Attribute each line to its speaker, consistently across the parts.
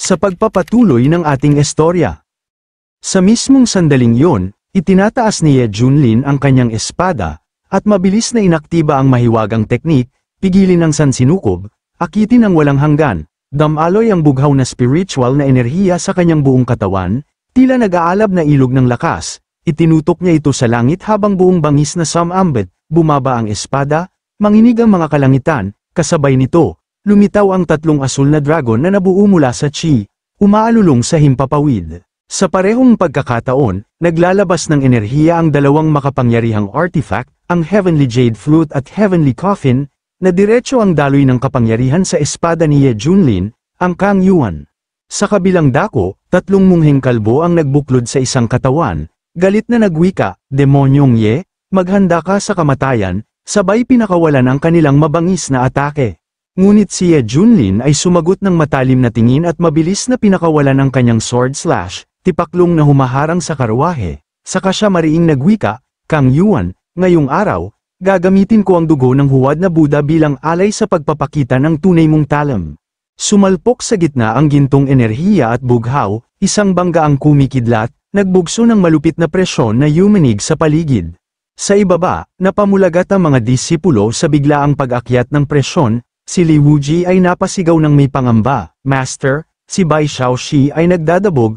Speaker 1: sa pagpapatuloy ng ating istorya. Sa mismong sandaling yun, itinataas ni Ye Junlin ang kanyang espada, at mabilis na inaktiba ang mahiwagang teknik, pigilin ang sansinukob, akitin ang walang hanggan, damaloy ang bughaw na spiritual na enerhiya sa kanyang buong katawan, tila nag-aalab na ilog ng lakas, itinutok niya ito sa langit habang buong bangis na sumambit, bumaba ang espada, manginig ang mga kalangitan, kasabay nito, lumitaw ang tatlong asul na dragon na nabuo mula sa chi, umaalulong sa himpapawid. Sa parehong pagkakataon, naglalabas ng enerhiya ang dalawang makapangyarihang artifact, ang Heavenly Jade Flute at Heavenly Coffin, na diretso ang daloy ng kapangyarihan sa espada ni Ye Junlin, ang Kang Yuan. Sa kabilang dako, tatlong munghing kalbo ang nagbuklod sa isang katawan, galit na nagwika, Demonyong Ye, maghanda ka sa kamatayan, sabay pinakawalan ang kanilang mabangis na atake. Ngunit si Ye Junlin ay sumagot ng matalim na tingin at mabilis na pinakawalan ang kanyang sword slash, tipaklong na humaharang sa karwahe. Saka siya mariing nagwika, Kang Yuan, ngayong araw, gagamitin ko ang dugo ng huwad na Buddha bilang alay sa pagpapakita ng tunay mong talam. Sumalpok sa gitna ang gintong enerhiya at bughaw, isang banggaang kumikidlat, nagbugso ng malupit na presyon na yumanig sa paligid. Sa ibaba, napamulagat ang mga disipulo sa biglaang pag-akyat ng presyon, si Li Wuji ay napasigaw ng may pangamba, Master, si Bai Shaoxi ay nagdadabog,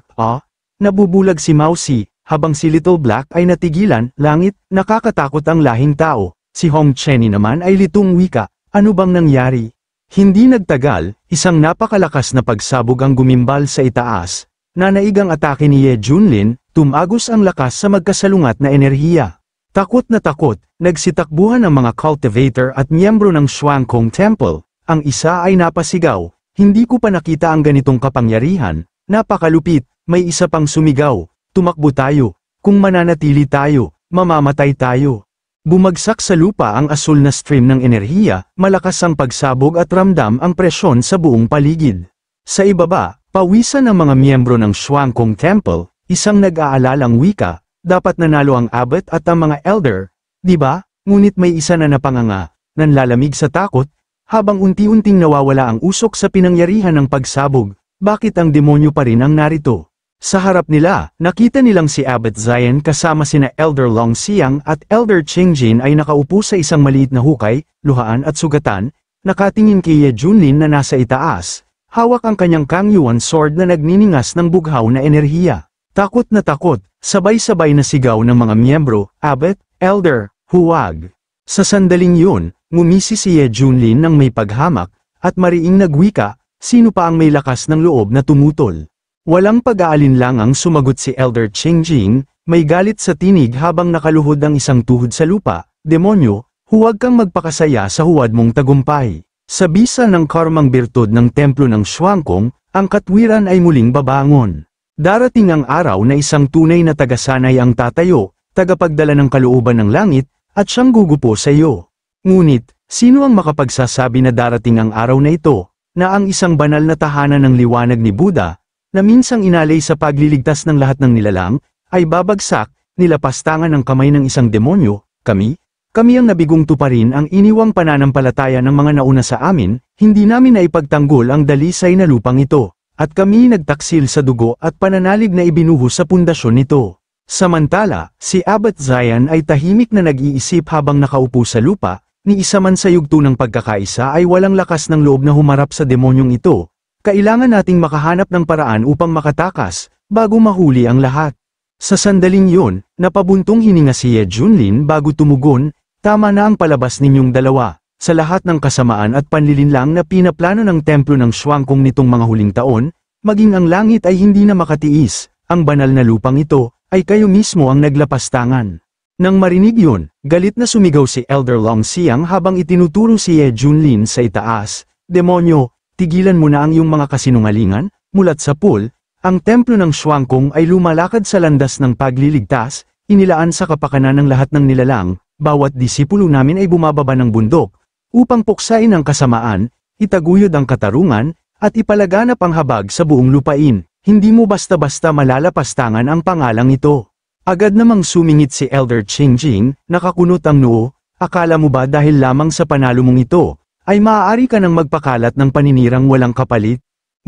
Speaker 1: nabubulag si Mao Si. Habang si Little Black ay natigilan, langit, nakakatakot ang lahing tao, si Hong Chenny naman ay litong wika, ano bang nangyari? Hindi nagtagal, isang napakalakas na pagsabog ang gumimbal sa itaas, nanaig ang atake ni Ye Junlin, tumagos ang lakas sa magkasalungat na enerhiya. Takot na takot, nagsitakbuhan ang mga cultivator at miyembro ng Shuangkong Temple, ang isa ay napasigaw, hindi ko pa nakita ang ganitong kapangyarihan, napakalupit, may isa pang sumigaw. Tumakbo tayo, kung mananatili tayo, mamamatay tayo. Bumagsak sa lupa ang asul na stream ng enerhiya, malakas ang pagsabog at ramdam ang presyon sa buong paligid. Sa ibaba, pawisan ng mga miyembro ng Shuangkong Temple, isang nag-aalalang wika, dapat nanalo ang abbot at ang mga elder, di ba? Ngunit may isa na napanganga, nanlalamig sa takot, habang unti-unting nawawala ang usok sa pinangyarihan ng pagsabog, bakit ang demonyo pa rin ang narito? Sa harap nila, nakita nilang si Abbot Zion kasama sina Elder Long Xiang at Elder Qingjin ay nakaupo sa isang maliit na hukay, luhaan at sugatan, nakatingin kay Ye Junlin na nasa itaas, hawak ang kanyang Kang Yuan sword na nagniningas ng bughaw na enerhiya. Takot na takot, sabay-sabay na sigaw ng mga miyembro, Abbot, Elder, huwag. Sa sandaling yun, ngumisi si Ye Junlin ng may paghamak, at mariing nagwika, sino pa ang may lakas ng loob na tumutol. Walang pag-aalinlangang sumagot si Elder Qingjin, may galit sa tinig habang nakaluhod ang isang tuhod sa lupa, Demonyo, huwag kang magpakasaya sa huwad mong tagumpay. Sa bisa ng karmang birtud ng templo ng Shuangkong, ang katwiran ay muling babangon. Darating ang araw na isang tunay na tagasanay ang tatayo, tagapagdala ng kalooban ng langit, at siyang gugupo sa iyo. Ngunit, sino ang makapagsasabi na darating ang araw na ito, na ang isang banal na tahanan ng liwanag ni Buddha, na minsang inalay sa pagliligtas ng lahat ng nilalang, ay babagsak, nilapastangan ng kamay ng isang demonyo, kami ang nabigong tuparin ang iniwang pananampalataya ng mga nauna sa amin, hindi namin naipagtanggol ang dalisay na lupang ito, at kami nagtaksil sa dugo at pananalig na ibinuhos sa pundasyon nito. Samantala, si Abbot Zion ay tahimik na nag-iisip habang nakaupo sa lupa, ni isa man sa yugto ng pagkakaisa ay walang lakas ng loob na humarap sa demonyong ito. Kailangan nating makahanap ng paraan upang makatakas, bago mahuli ang lahat. Sa sandaling yun, napabuntong hininga si Ye Junlin bago tumugon, tama na ang palabas ninyong dalawa. Sa lahat ng kasamaan at panlilinlang na pinaplano ng templo ng Shuangkong nitong mga huling taon, maging ang langit ay hindi na makatiis, ang banal na lupang ito, ay kayo mismo ang naglapastangan. Nang marinig yun, galit na sumigaw si Elder Long Xiang habang itinuturo si Ye Junlin sa itaas, Demonyo, tigilan mo na ang iyong mga kasinungalingan, mulat sa pool, ang templo ng Shuangkong ay lumalakad sa landas ng pagliligtas, inilaan sa kapakanan ng lahat ng nilalang, bawat disipulo namin ay bumababa ng bundok, upang puksain ang kasamaan, itaguyod ang katarungan, at ipalaganap ang habag sa buong lupain, hindi mo basta-basta malalapastangan ang pangalang ito. Agad namang sumingit si Elder Qingjin, nakakunot ang noo, akala mo ba dahil lamang sa panalo mong ito, ay maaari ka nang magpakalat ng paninirang walang kapalit?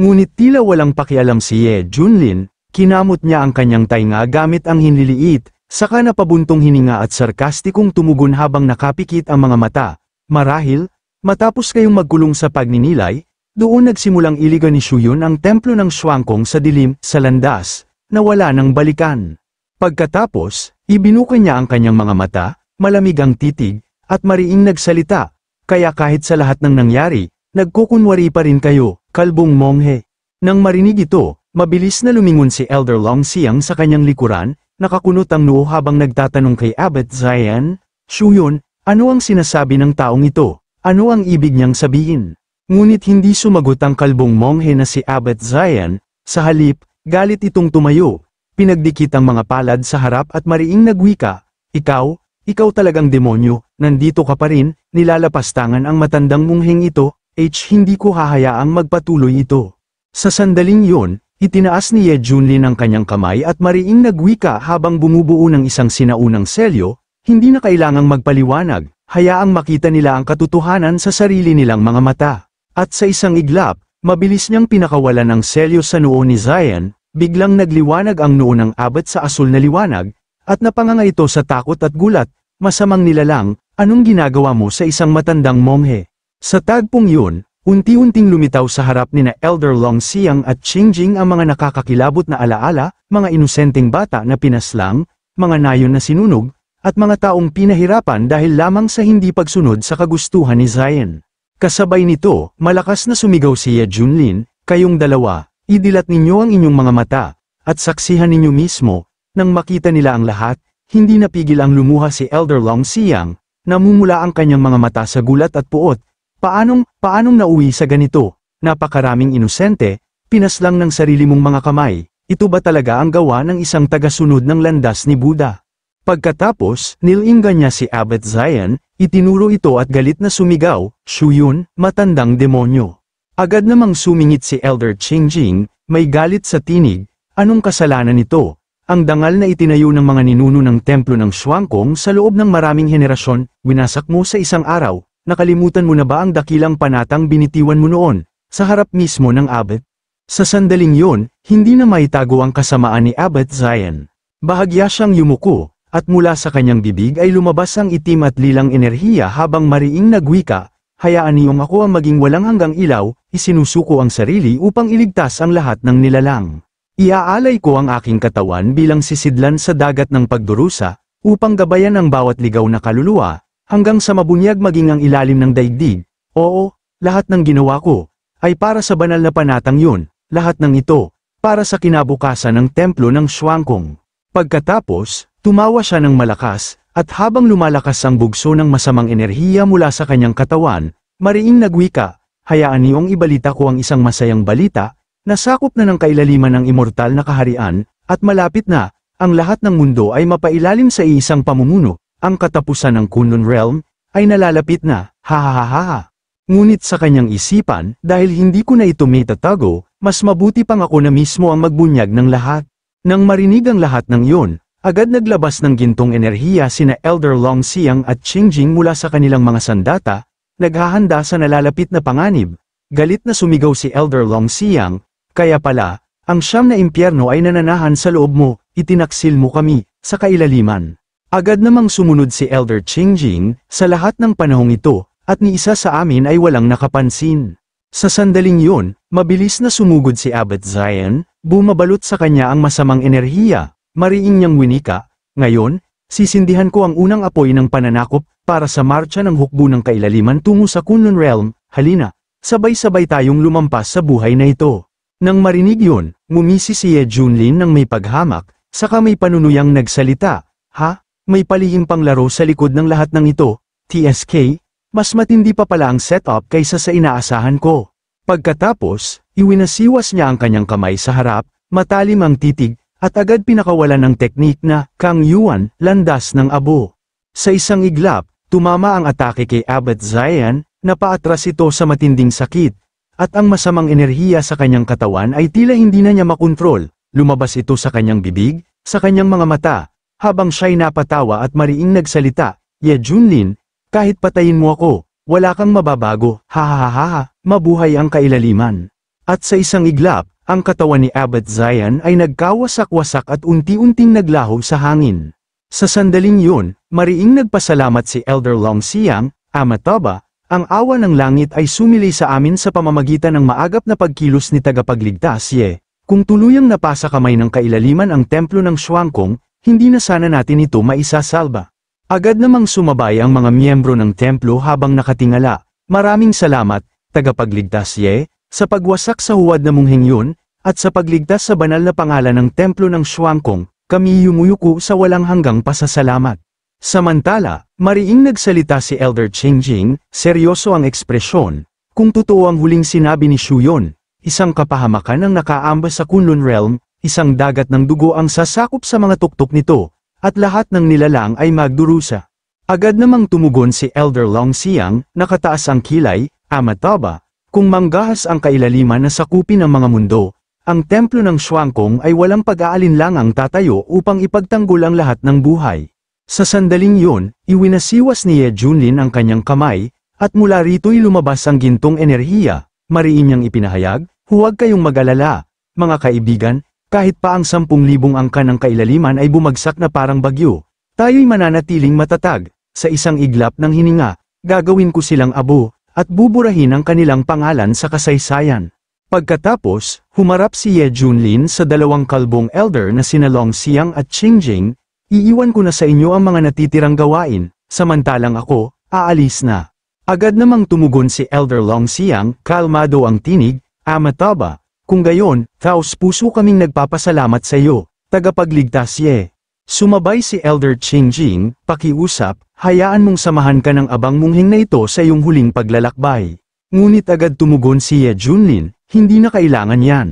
Speaker 1: Ngunit tila walang pakialam si Ye Junlin, kinamot niya ang kanyang tainga gamit ang hinliliit, saka napabuntong hininga at sarkastikong tumugon habang nakapikit ang mga mata. Marahil, matapos kayong magkulong sa pagninilay, doon nagsimulang iligan ni Shuyun ang templo ng Xuangkong sa dilim, sa landas, na wala nang balikan. Pagkatapos, ibinuka niya ang kanyang mga mata, malamig ang titig, at mariing nagsalita, kaya kahit sa lahat ng nangyari, nagkukunwari pa rin kayo, kalbong monghe. Nang marinig ito, mabilis na lumingon si Elder Long Xiang sa kanyang likuran, nakakunot ang noo habang nagtatanong kay Abbot Zian, Shuyun, ano ang sinasabi ng taong ito? Ano ang ibig niyang sabihin? Ngunit hindi sumagot ang kalbong monghe na si Abbot Zian, sa halip, galit itong tumayo, pinagdikit ang mga palad sa harap at mariing nagwika, ikaw talagang demonyo, nandito ka pa rin, nilalapastangan ang matandang mongheng ito, hindi ko hahayaang magpatuloy ito. Sa sandaling yon, itinaas ni Ye Junlin ang kanyang kamay at mariing nagwika habang bumubuo ng isang sinaunang selyo, hindi na kailangang magpaliwanag, hayaang makita nila ang katotohanan sa sarili nilang mga mata. At sa isang iglap, mabilis niyang pinakawalan ang selyo sa noo ni Zian, biglang nagliwanag ang noo ng Abbot sa asul na liwanag, at napanganga ito sa takot at gulat, masamang nilalang, anong ginagawa mo sa isang matandang monghe? Sa tagpong yun, unti-unting lumitaw sa harap ni na Elder Long Xiang at Qingjing ang mga nakakakilabot na alaala, mga inosenteng bata na pinaslang, mga nayon na sinunog, at mga taong pinahirapan dahil lamang sa hindi pagsunod sa kagustuhan ni Zian. Kasabay nito, malakas na sumigaw si Ye Junlin, kayong dalawa, idilat ninyo ang inyong mga mata, at saksihan ninyo mismo, nang makita nila ang lahat, hindi napigil ang lumuha si Elder Long Xiang, namumula ang kanyang mga mata sa gulat at puot. Paanong nauwi sa ganito? Napakaraming inosente, pinaslang ng sarili mong mga kamay, ito ba talaga ang gawa ng isang tagasunod ng landas ni Buddha? Pagkatapos, nilinggan niya si Abbot Zian, itinuro ito at galit na sumigaw, Shuyun, matandang demonyo. Agad namang sumingit si Elder Qingjing, may galit sa tinig, anong kasalanan nito? Ang dangal na itinayo ng mga ninuno ng templo ng Xuangkong sa loob ng maraming henerasyon, winasak mo sa isang araw. Nakalimutan mo na ba ang dakilang panatang binitiwan mo noon, sa harap mismo ng Abbot? Sa sandaling yon, hindi na maitago ang kasamaan ni Abbot Zian. Bahagya siyang yumuko, at mula sa kanyang bibig ay lumabas ang itim at lilang enerhiya habang mariing nagwika, hayaan niyong ako ang maging walang hanggang ilaw, isinusuko ang sarili upang iligtas ang lahat ng nilalang. Iaalay ko ang aking katawan bilang sisidlan sa dagat ng pagdurusa, upang gabayan ang bawat ligaw na kaluluwa, hanggang sa mabunyag maging ang ilalim ng daigdig. Oo, lahat ng ginawa ko, ay para sa banal na panatang yun, lahat ng ito, para sa kinabukasan ng templo ng Xuangkong. Pagkatapos, tumawa siya ng malakas, at habang lumalakas ang bugso ng masamang enerhiya mula sa kanyang katawan, mariing nagwika, hayaan niyong ibalita ko ang isang masayang balita, na sakop na ng kailaliman ng immortal na kaharian, at malapit na, ang lahat ng mundo ay mapailalim sa iisang pamumuno. Ang katapusan ng Kunlun Realm, ay nalalapit na, hahaha. Ngunit sa kanyang isipan, dahil hindi ko na ito maitatago, mas mabuti pang ako na mismo ang magbunyag ng lahat. Nang marinig ang lahat ng iyon, agad naglabas ng gintong enerhiya sina Elder Long Xiang at Qingjing mula sa kanilang mga sandata, naghahanda sa nalalapit na panganib. Galit na sumigaw si Elder Long Xiang, kaya pala, ang siyam na impyerno ay nananahan sa loob mo, itinaksil mo kami, sa kailaliman. Agad namang sumunod si Elder Qingjing, sa lahat ng panahong ito, at ni isa sa amin ay walang nakapansin. Sa sandaling yon, mabilis na sumugod si Abbot Zian, bumabalot sa kanya ang masamang enerhiya, mariing niyang winika, ngayon, sisindihan ko ang unang apoy ng pananakop, para sa marcha ng hukbo ng kailaliman tungo sa Kunlun Realm, halina, sabay-sabay tayong lumampas sa buhay na ito. Nang marinig yon, ngumisi si Ye Junlin ng may paghamak, saka may panunuyang nagsalita, ha? May palihim pang laro sa likod ng lahat ng ito, TSK, mas matindi pa pala ang setup kaysa sa inaasahan ko. Pagkatapos, iwinasiwas niya ang kanyang kamay sa harap, matalim ang titig, at agad pinakawalan ng teknik na, Kang Yuan, landas ng abo. Sa isang iglap, tumama ang atake kay Abbot Zian, napaatras ito sa matinding sakit, at ang masamang enerhiya sa kanyang katawan ay tila hindi na niya makontrol, lumabas ito sa kanyang bibig, sa kanyang mga mata. Habang siya'y napatawa at mariing nagsalita, Ye Junlin, kahit patayin mo ako, wala kang mababago, hahaha, mabuhay ang kailaliman. At sa isang iglap, ang katawan ni Abbot Zion ay nagkawasak-wasak at unti-unting naglaho sa hangin. Sa sandaling yun, mariing nagpasalamat si Elder Long Siang, Amataba, ang awa ng langit ay sumili sa amin sa pamamagitan ng maagap na pagkilos ni tagapagligtas Ye. Kung tuluyang napasa kamay ng kailaliman ang templo ng Xuangkong, hindi na sana natin ito maisasalba. Agad namang sumabay ang mga miyembro ng templo habang nakatingala. Maraming salamat, tagapagligtas Ye, sa pagwasak sa huwad na munghing yun, at sa pagligtas sa banal na pangalan ng templo ng Xuangkong, kami yumuyuko sa walang hanggang pasasalamat. Samantala, mariing nagsalita si Elder Qingjing, seryoso ang ekspresyon. Kung totoo ang huling sinabi ni Shu Yun, isang kapahamakan ang nakaamba sa Kunlun Realm, isang dagat ng dugo ang sasakop sa mga tuktok nito, at lahat ng nilalang ay magdurusa. Agad namang tumugon si Elder Long Siang, nakataas ang kilay, Amataba, kung manggahas ang kailaliman na sakupin ng mga mundo, ang templo ng Xuangkong ay walang pag-aalinlangang tatayo upang ipagtanggol ang lahat ng buhay. Sa sandaling yun, iwinasiwas ni Ye Junlin ang kanyang kamay, at mula rito'y lumabas ang gintong enerhiya. Mariin niyang ipinahayag, huwag kayong mag-alala, mga kaibigan, kahit pa ang 10,000 angkan ng kailaliman ay bumagsak na parang bagyo, tayo'y mananatiling matatag. Sa isang iglap ng hininga, gagawin ko silang abo, at buburahin ang kanilang pangalan sa kasaysayan. Pagkatapos, humarap si Ye Junlin sa dalawang kalbong elder na sina Long Siang at Qingjing, iiwan ko na sa inyo ang mga natitirang gawain, samantalang ako, aalis na. Agad namang tumugon si Elder Long Siang, kalmado ang tinig, Amataba, kung gayon, taos puso kaming nagpapasalamat sa iyo, tagapagligtas Ye. Sumabay si Elder Qingjing, pakiusap, hayaan mong samahan ka ng abang munghing na ito sa iyong huling paglalakbay. Ngunit agad tumugon si Ye Junlin, hindi na kailangan yan.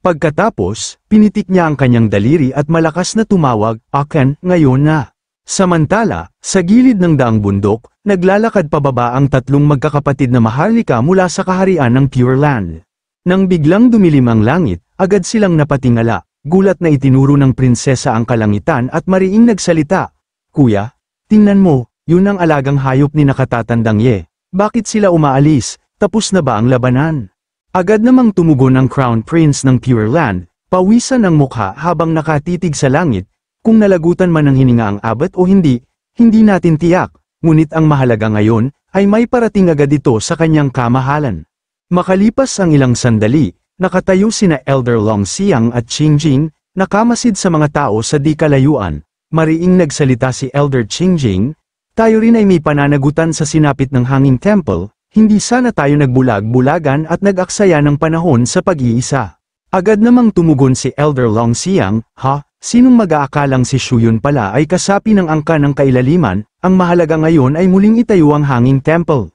Speaker 1: Pagkatapos, pinitik niya ang kanyang daliri at malakas na tumawag, akin, ngayon na. Samantala, sa gilid ng daang bundok, naglalakad pababa ang tatlong magkakapatid na maharlika mula sa kaharian ng Pure Land. Nang biglang dumilim ang langit, agad silang napatingala, gulat na itinuro ng prinsesa ang kalangitan at mariing nagsalita. Kuya, tingnan mo, yun ang alagang hayop ni nakatatandang Ye. Bakit sila umaalis? Tapos na ba ang labanan? Agad namang tumugon ang Crown Prince ng Pure Land, pawisan ang mukha habang nakatitig sa langit, kung nalagutan man ng hininga ang abot o hindi, hindi natin tiyak, ngunit ang mahalaga ngayon, ay may parating agad ito sa kanyang kamahalan. Makalipas ang ilang sandali, nakatayo sina Elder Long Siang at Qingjing, nakamasid sa mga tao sa di kalayuan, mariing nagsalita si Elder Qingjing, tayo rin ay may pananagutan sa sinapit ng Hanging Temple, hindi sana tayo nagbulag-bulagan at nag-aksaya ng panahon sa pag-iisa. Agad namang tumugon si Elder Long Siang, ha, sinong mag-aakalang si Shu Yun pala ay kasapi ng angka ng kailaliman, ang mahalaga ngayon ay muling itayo ang Hanging Temple.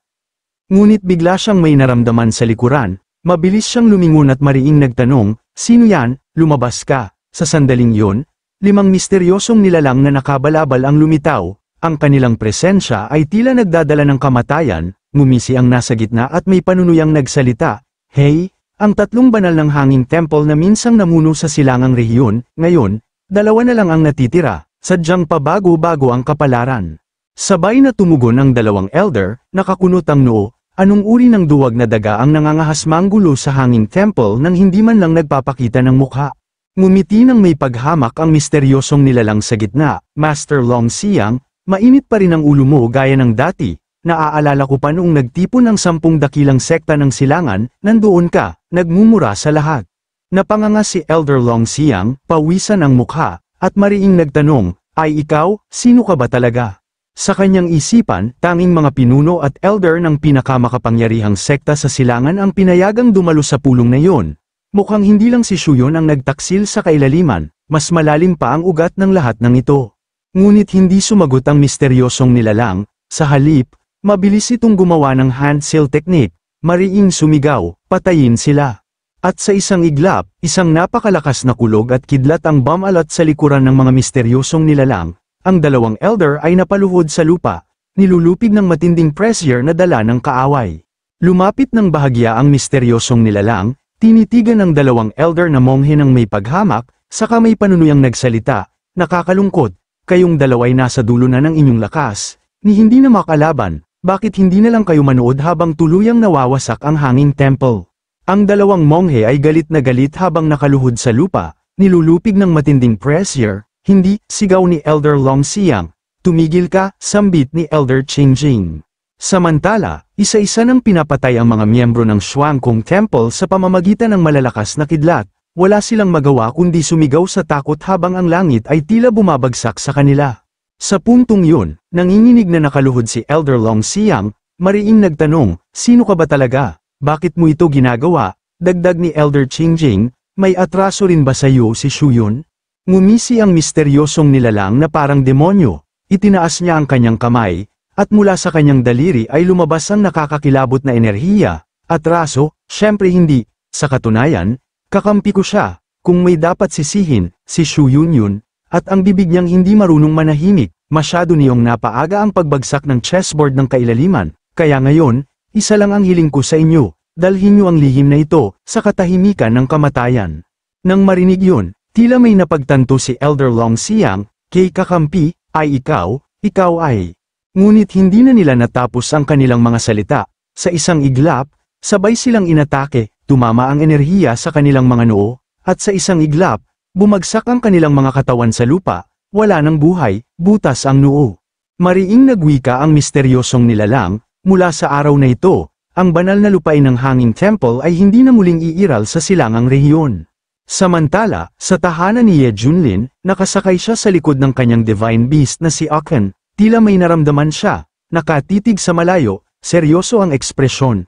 Speaker 1: Ngunit bigla siyang may naramdaman sa likuran, mabilis siyang lumingon at mariing nagtanong, sino yan, lumabas ka, sa sandaling yun, 5 misteryosong nilalang na nakabalabal ang lumitaw, ang kanilang presensya ay tila nagdadala ng kamatayan. Ngumisi ang nasa gitna at may panunuyang nagsalita, hey, ang tatlong banal ng Hanging Temple na minsang namuno sa silangang rehiyon, ngayon, 2 na lang ang natitira, sadyang pabago-bago ang kapalaran. Sabay na tumugon ang 2 elder, nakakunot ang noo, anong uri ng duwag na daga ang nangangahas manggulo sa Hanging Temple nang hindi man lang nagpapakita ng mukha. Ngumiti nang may paghamak ang misteryosong nilalang sa gitna, Master Long Siang, mainit pa rin ang ulo mo gaya ng dati. Naaalala ko pa noong nagtipon ng 10 dakilang sekta ng silangan, nandoon ka, nagmumura sa lahat. Napanganga si Elder Long Siang, pawisan ang mukha, at mariing nagtanong, ay ikaw, sino ka ba talaga? Sa kanyang isipan, tanging mga pinuno at elder ng pinakamakapangyarihang sekta sa silangan ang pinayagang dumalo sa pulong na iyon. Mukhang hindi lang si Shu Yun ang nagtaksil sa kailaliman, mas malalim pa ang ugat ng lahat ng ito. Ngunit hindi sumagot ang misteryosong nilalang, sa halip, mabilis itong gumawa ng hand seal technique, mariing sumigaw, patayin sila. At sa isang iglap, isang napakalakas na kulog at kidlat ang bumalat sa likuran ng mga misteryosong nilalang, ang 2 elder ay napaluhod sa lupa, nilulupig ng matinding pressure na dala ng kaaway. Lumapit ng bahagya ang misteryosong nilalang, tinitigan ng 2 elder na monghe ng may paghamak, saka may panunuyang nagsalita, nakakalungkot, kayong dalaway nasa dulo na ng inyong lakas, ni hindi na makalaban. Bakit hindi na lang kayo manood habang tuluyang nawawasak ang Hanging Temple? Ang dalawang monghe ay galit na galit habang nakaluhod sa lupa, nilulupig ng matinding pressure. Hindi, sigaw ni Elder Long Xiang. Tumigil ka, sambit ni Elder Qingjing. Samantala, isa-isa nang pinapatay ang mga miyembro ng Shuangkong Temple sa pamamagitan ng malalakas na kidlat. Wala silang magawa kundi sumigaw sa takot habang ang langit ay tila bumabagsak sa kanila. Sa puntong yun, nanginginig na nakaluhod si Elder Long Xiang, mariing nagtanong, sino ka ba talaga? Bakit mo ito ginagawa? Dagdag ni Elder Qingjing, may atraso rin ba sa iyo si Shu Yun? Ngumisi ang misteryosong nilalang na parang demonyo, itinaas niya ang kanyang kamay, at mula sa kanyang daliri ay lumabas ang nakakakilabot na enerhiya. Atraso, syempre hindi, sa katunayan, kakampi ko siya, kung may dapat sisihin, si Shu Yun yun, at ang bibig niyang hindi marunong manahimik, masyado niyong napaaga ang pagbagsak ng chessboard ng kailaliman, kaya ngayon, isa lang ang hiling ko sa inyo, dalhin niyo ang lihim na ito, sa katahimikan ng kamatayan. Nang marinig yun, tila may napagtanto si Elder Long Xiang, kay kakampi, ay ikaw ay. Ngunit hindi na nila natapos ang kanilang mga salita, sa isang iglap, sabay silang inatake, tumama ang enerhiya sa kanilang mga noo, at sa isang iglap, bumagsak ang kanilang mga katawan sa lupa, wala ng buhay, butas ang noo. Mariing nagwika ang misteryosong nilalang, mula sa araw na ito, ang banal na lupain ng Hanging Temple ay hindi na muling iiral sa silangang rehiyon. Samantala, sa tahanan ni Ye Junlin, nakasakay siya sa likod ng kanyang divine beast na si Aken, tila may naramdaman siya, nakatitig sa malayo, seryoso ang ekspresyon.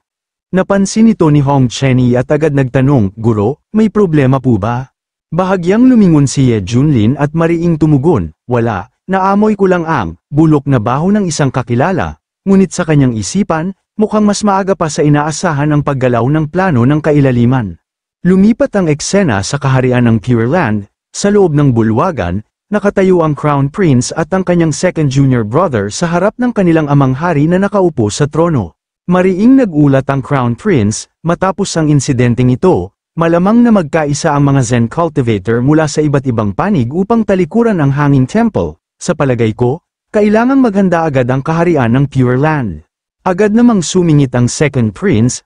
Speaker 1: Napansin ito ni Hong Chenny at agad nagtanong, Guro, may problema po ba? Bahagyang lumingon si Ye Junlin at mariing tumugon, wala, naamoy ko lang ang bulok na baho ng isang kakilala, ngunit sa kanyang isipan, mukhang mas maaga pa sa inaasahan ang paggalaw ng plano ng kailaliman. Lumipat ang eksena sa kaharian ng Pure Land, sa loob ng bulwagan, nakatayo ang Crown Prince at ang kanyang second junior brother sa harap ng kanilang amang hari na nakaupo sa trono. Mariing nagulat ang Crown Prince, matapos ang insidenteng ito, malamang na magkaisa ang mga Zen cultivator mula sa iba't ibang panig upang talikuran ang Hanging Temple. Sa palagay ko, kailangang maghanda agad ang kaharian ng Pure Land. Agad namang sumingit ang second prince,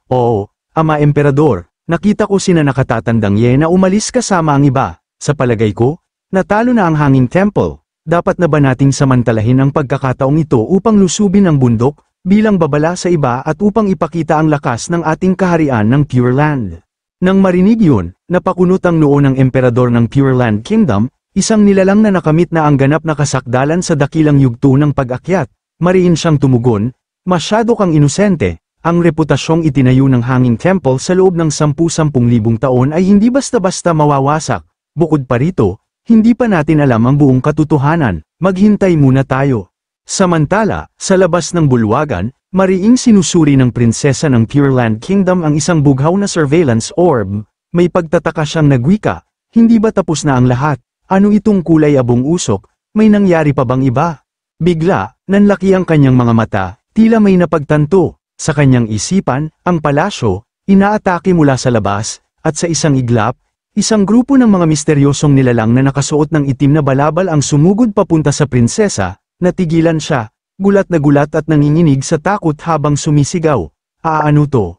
Speaker 1: Ama Emperador. Nakita ko sina nakatatandang Ye na umalis kasama ang iba. Sa palagay ko, natalo na ang Hanging Temple. Dapat na ba nating samantalahin ang pagkakataong ito upang lusubin ang bundok, bilang babala sa iba at upang ipakita ang lakas ng ating kaharian ng Pure Land? Nang marinig yun, napakunot ang noo ng emperador ng Pure Land Kingdom, isang nilalang na nakamit na ang ganap na kasakdalan sa dakilang yugto ng pag-akyat. Mariin siyang tumugon, masyado kang inosente. Ang reputasyong itinayo ng Hanging Temple sa loob ng 10,000 taon ay hindi basta-basta mawawasak. Bukod pa rito, hindi pa natin alam ang buong katotohanan, maghintay muna tayo. Samantala, sa labas ng bulwagan, mariing sinusuri ng prinsesa ng Pure Land Kingdom ang isang bughaw na surveillance orb. May pagtataka siyang nagwika, hindi ba tapos na ang lahat? Ano itong kulay abong usok? May nangyari pa bang iba? Bigla, nanlaki ang kanyang mga mata, tila may napagtanto. Sa kanyang isipan, ang palasyo, inaatake mula sa labas, at sa isang iglap, isang grupo ng mga misteryosong nilalang na nakasuot ng itim na balabal ang sumugod papunta sa prinsesa, natigilan siya, gulat na gulat at nanginginig sa takot habang sumisigaw. Ano to?